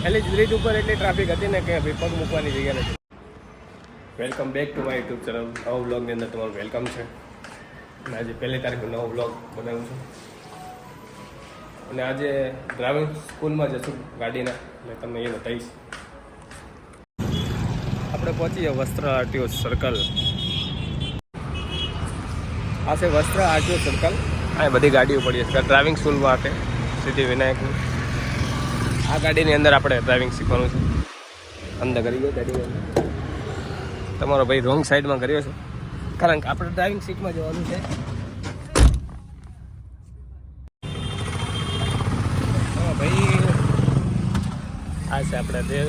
એટલે બ્રિજ ઉપર એટલી ટ્રાફિક હતી ને કે પગ મૂકવાની જગ્યા નથી. Welcome back to my YouTube channel. નવો બ્લોગની અંદર તમારું વેલકમ છે. અને આજે 1 તારીખનો નવો બ્લોગ બનાવું છું. અને આજે ડ્રાઇવિંગ સ્કૂલમાં જશું ગાડીના, એટલે તમને એ બતાવીશ. આપણે પહોંચીએ વસ્ત્ર આરટીઓ સર્કલ. આ છે વસ્ત્ર આરટીઓ સર્કલ. આ બધી ગાડીઓ પડી છે ડ્રાઇવિંગ સ્કૂલ માટે, સિદ્ધિવિનાયકની. આ ગાડીની અંદર આપણે ડ્રાઇવિંગ શીખવાનું છે. અંદર કરી ગયો ગાડીની અંદર. તમારો ભાઈ રોંગ સાઈડમાં કર્યો છે, કારણ કે આપણે ડ્રાઇવિંગ સીટમાં જવાનું છે. હા ભાઈ, આ છે આપણે દેવ.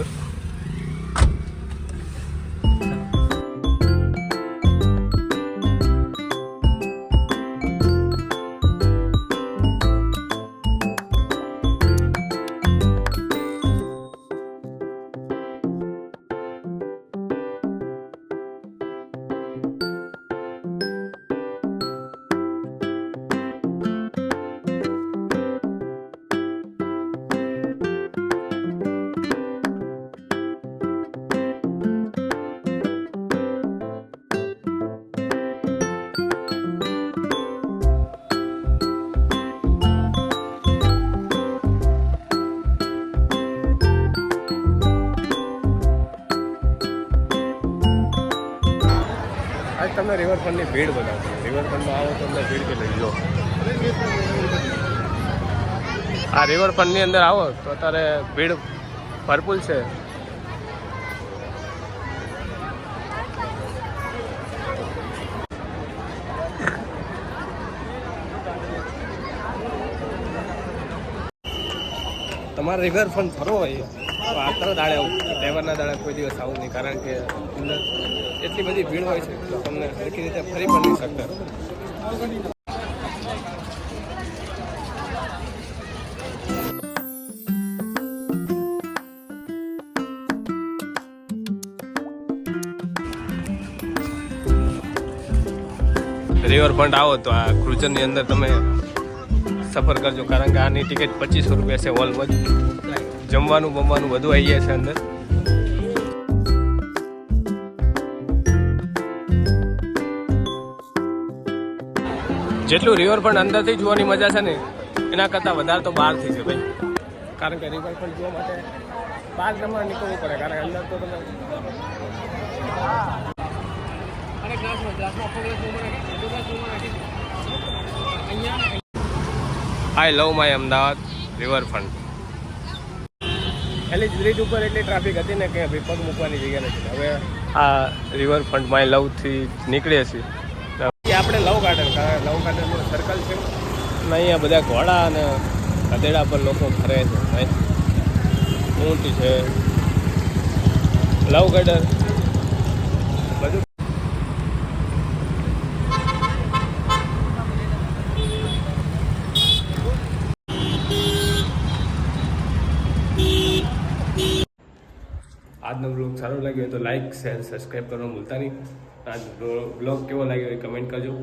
આજ તમને રિવરફ્રન્ટની ભીડ બતાવશે. રિવરફ્રન્ટમાં આવો તો તમને ભીડ કે લઈ લો. આ રિવરફ્રન્ટની અંદર આવો તો અત્યારે ભીડ ભરપૂર છે. તમારે રિવરફ્રન્ટ ફરવો હોય તો આટલા દાડે આવું, તહેવારના દાડે કોઈ દિવસ આવું નહીં, કારણ કે અંદર એટલી બધી ભીડ હોય છે તો તમને સરખી રીતે ફરી પણ નહીં શકતા. રિવરફ્રન્ટ આવો તો આ ક્રુઝરની અંદર તમે સફર કરજો, કારણ કે આની ટિકિટ 2500 રૂપિયા છે. હોલમાં જમવાનું બમવાનું બધું આવી જાય છે અંદર. જેટલું રિવરફ્રન્ટ અંદરથી જોવાની મજા છે ને, એના કરતાં વધારે તો બહારથી છે ભાઈ. કારણ કે રિવરફ્રન્ટ જોવા માટે બહાર તમારે નીકળવું પડે, કારણ કે અંદર તો તમે આઈ લવ માય અમદાવાદ રિવરફ્રન્ટ. એટલે બ્રિજ ઉપર એટલી ટ્રાફિક હતી ને કે ભાઈ પગ મૂકવાની જગ્યા નથી. હવે આ રિવરફ્રન્ટ માય લવથી નીકળીએ છીએ. આપણે લવ ગાર્ડન, કારણ લવ ગાર્ડનનું સર્કલ છે ને અહીંયા બધા ઘોડા અને ગધેડા પર લોકો ફરે છે ભાઈ. ઊંટ છે, લવ ગાર્ડન બધું. આજનો બ્લોગ સારો લાગ્યો તો લાઈક, શેર, સબસ્ક્રાઈબ કરવાનું ભૂલતા નહીં. આજનો બ્લોગ કેવો લાગ્યો એ કમેન્ટ કરજો.